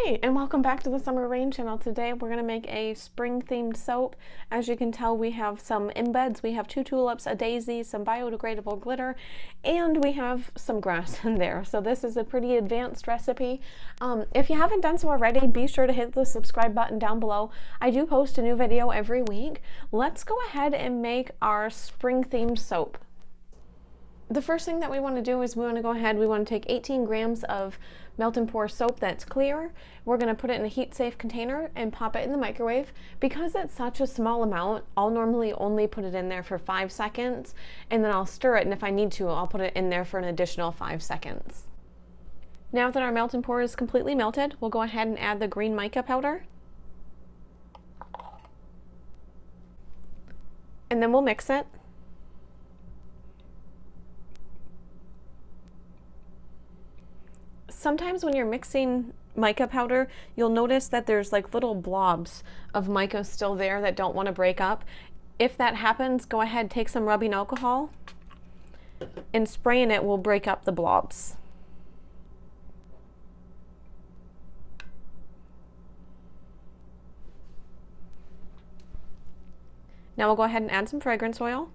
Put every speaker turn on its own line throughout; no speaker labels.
Hi, and welcome back to the Summer Rain channel. Today we're going to make a spring-themed soap. As you can tell, we have some embeds. We have 2 tulips, a daisy, some biodegradable glitter, and we have some grass in there. So this is a pretty advanced recipe. If you haven't done so already, be sure to hit the subscribe button down below. I do post a new video every week. Let's go ahead and make our spring-themed soap. The first thing that we want to do is we want to take 18 grams of melt and pour soap that's clear. We're going to put it in a heat-safe container and pop it in the microwave. Because it's such a small amount, I'll normally only put it in there for 5 seconds, and then I'll stir it, and if I need to, I'll put it in there for an additional 5 seconds. Now that our melt and pour is completely melted, we'll go ahead and add the green mica powder. And then we'll mix it. Sometimes when you're mixing mica powder, you'll notice that there's like little blobs of mica still there that don't want to break up. If that happens, go ahead, take some rubbing alcohol, and spraying it will break up the blobs. Now we'll go ahead and add some fragrance oil.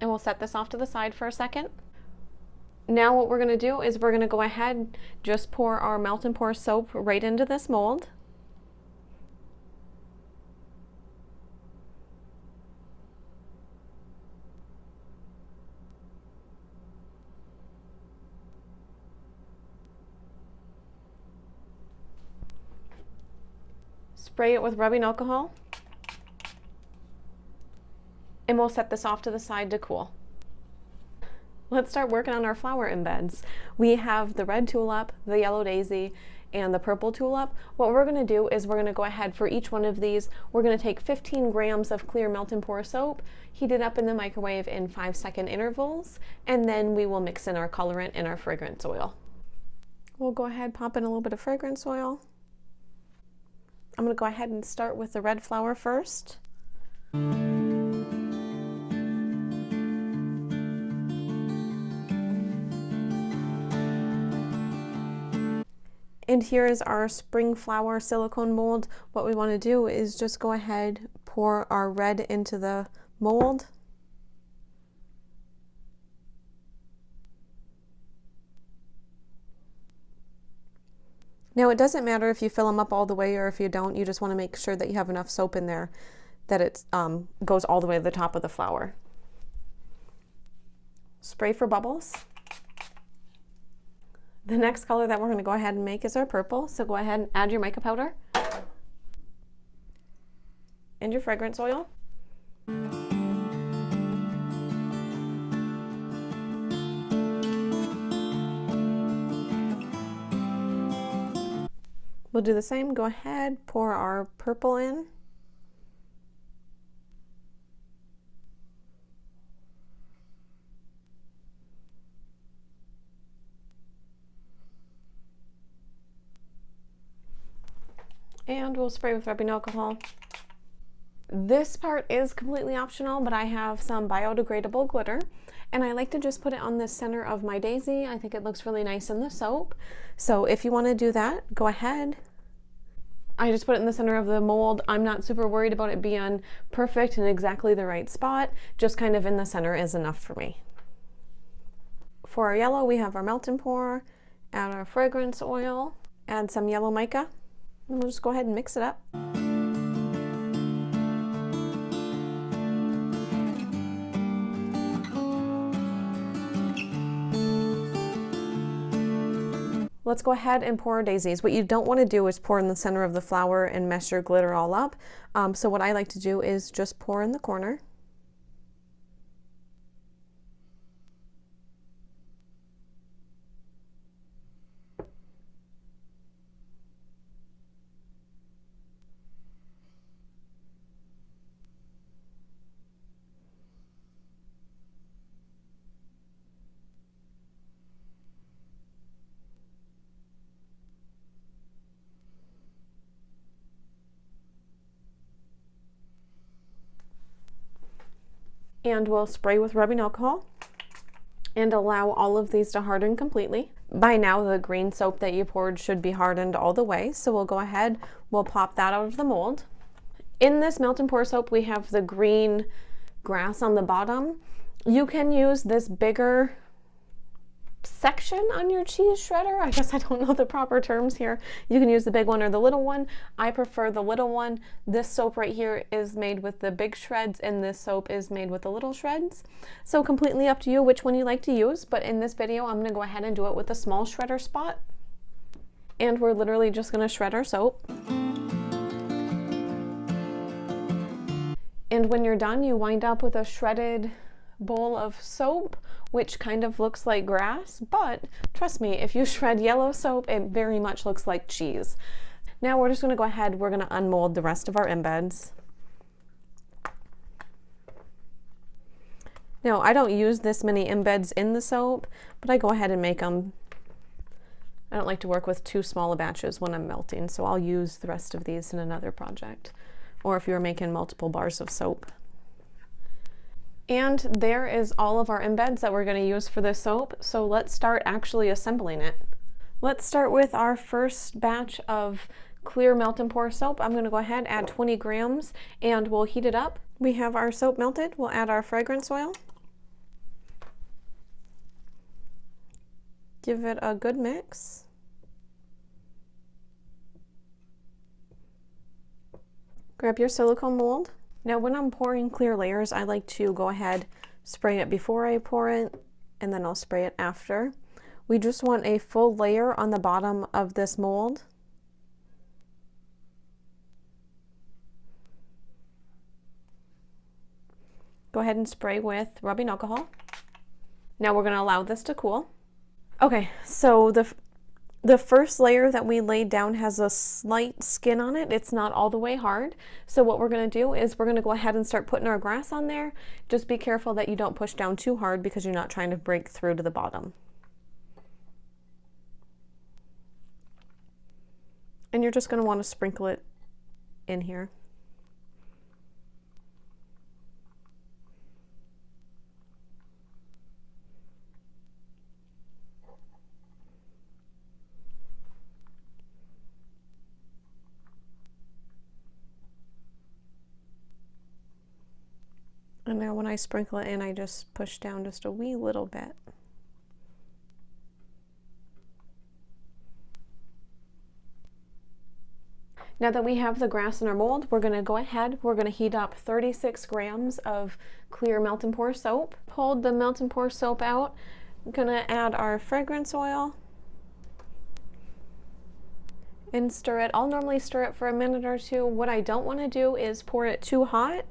And we'll set this off to the side for a second. Now what we're going to do is we're going to go ahead, just pour our melt and pour soap right into this mold. Spray it with rubbing alcohol. And we'll set this off to the side to cool. Let's start working on our flower embeds. We have the red tulip, the yellow daisy, and the purple tulip. What we're going to do is we're going to go ahead for each one of these. We're going to take 15 grams of clear melt and pour soap, heat it up in the microwave in 5-second intervals, and then we will mix in our colorant and our fragrance oil. We'll go ahead, pop in a little bit of fragrance oil. I'm going to go ahead and start with the red flower first. And here is our spring flower silicone mold. What we want to do is just go ahead, pour our red into the mold. Now it doesn't matter if you fill them up all the way or if you don't, you just want to make sure that you have enough soap in there that it goes all the way to the top of the flower. Spray for bubbles. The next color that we're going to go ahead and make is our purple, so go ahead and add your mica powder and your fragrance oil. We'll do the same. Go ahead, pour our purple in. And we'll spray with rubbing alcohol. This part is completely optional, but I have some biodegradable glitter, and I like to just put it on the center of my daisy. I think it looks really nice in the soap. So if you want to do that, go ahead. I just put it in the center of the mold. I'm not super worried about it being perfect in exactly the right spot. Just kind of in the center is enough for me. For our yellow, we have our melt and pour, add our fragrance oil, add some yellow mica. And we'll just go ahead and mix it up. Let's go ahead and pour our daisies. What you don't want to do is pour in the center of the flower and mess your glitter all up. So what I like to do is just pour in the corner. And we'll spray with rubbing alcohol and allow all of these to harden completely. By now, the green soap that you poured should be hardened all the way, so we'll go ahead, we'll pop that out of the mold. In this melt and pour soap, we have the green grass on the bottom. You can use this bigger section on your cheese shredder. I guess I don't know the proper terms here. You can use the big one or the little one. I prefer the little one. This soap right here is made with the big shreds, and this soap is made with the little shreds. So completely up to you which one you like to use, but in this video I'm going to go ahead and do it with a small shredder spot. And we're literally just going to shred our soap. And when you're done, you wind up with a shredded bowl of soap, which kind of looks like grass, but trust me, if you shred yellow soap, it very much looks like cheese. Now we're just going to go ahead, we're going to unmold the rest of our embeds. Now I don't use this many embeds in the soap, but I go ahead and make them. I don't like to work with too small batches when I'm melting, so I'll use the rest of these in another project, or if you're making multiple bars of soap. And there is all of our embeds that we're going to use for this soap, so let's start actually assembling it. Let's start with our first batch of clear melt and pour soap. I'm going to go ahead, add 20 grams, and we'll heat it up. We have our soap melted. We'll add our fragrance oil. Give it a good mix. Grab your silicone mold. Now when I'm pouring clear layers, I like to go ahead, spray it before I pour it, and then I'll spray it after. We just want a full layer on the bottom of this mold. Go ahead and spray with rubbing alcohol. Now we're going to allow this to cool. Okay, so the first layer that we laid down has a slight skin on it. It's not all the way hard. So what we're going to do is we're going to go ahead and start putting our grass on there. Just be careful that you don't push down too hard because you're not trying to break through to the bottom. And you're just going to want to sprinkle it in here. And now when I sprinkle it in, I just push down just a wee little bit. Now that we have the grass in our mold, we're going to go ahead, we're going to heat up 36 grams of clear melt and pour soap. Pulled the melt and pour soap out. I'm going to add our fragrance oil and stir it. I'll normally stir it for a minute or two. What I don't want to do is pour it too hot,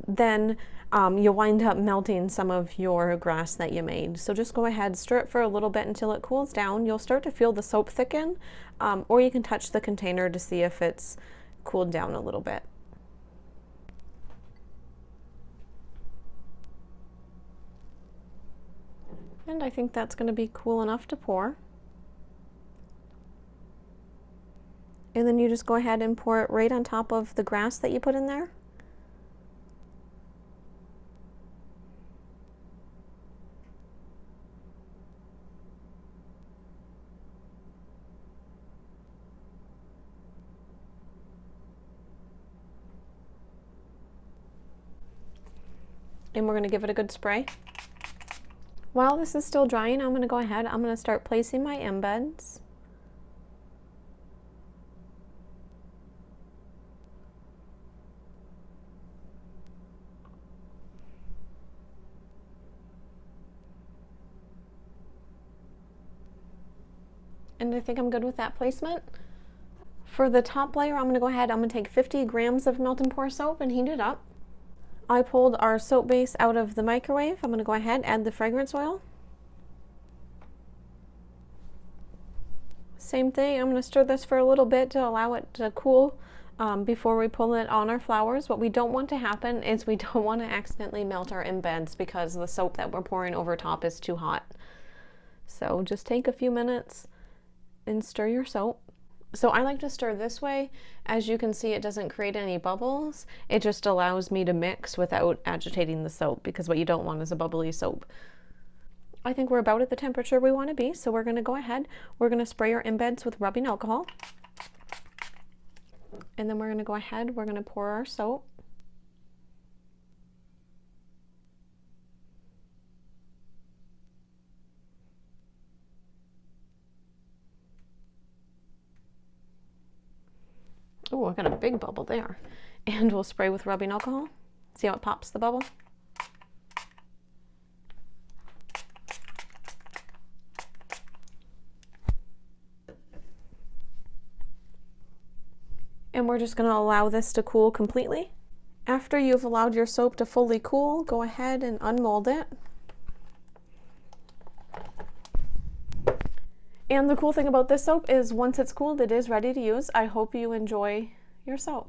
then you'll wind up melting some of your grass that you made. So just go ahead, stir it for a little bit until it cools down. You'll start to feel the soap thicken, or you can touch the container to see if it's cooled down a little bit. And I think that's going to be cool enough to pour. And then you just go ahead and pour it right on top of the grass that you put in there. And we're going to give it a good spray. While this is still drying, I'm going to go ahead, I'm going to start placing my embeds. And I think I'm good with that placement. For the top layer, I'm going to go ahead, I'm going to take 50 grams of melt and pour soap and heat it up. I pulled our soap base out of the microwave. I'm going to go ahead, add the fragrance oil. Same thing, I'm going to stir this for a little bit to allow it to cool before we pull it on our flowers. What we don't want to happen is we don't want to accidentally melt our embeds because the soap that we're pouring over top is too hot. So just take a few minutes and stir your soap. So I like to stir this way. As you can see, it doesn't create any bubbles. It just allows me to mix without agitating the soap, because what you don't want is a bubbly soap. I think we're about at the temperature we want to be, so we're going to go ahead. We're going to spray our embeds with rubbing alcohol. And then we're going to go ahead, we're going to pour our soap. Oh, I got a big bubble there. And we'll spray with rubbing alcohol. See how it pops the bubble? And we're just going to allow this to cool completely. After you've allowed your soap to fully cool, go ahead and unmold it. And the cool thing about this soap is once it's cooled, it is ready to use. I hope you enjoy your soap.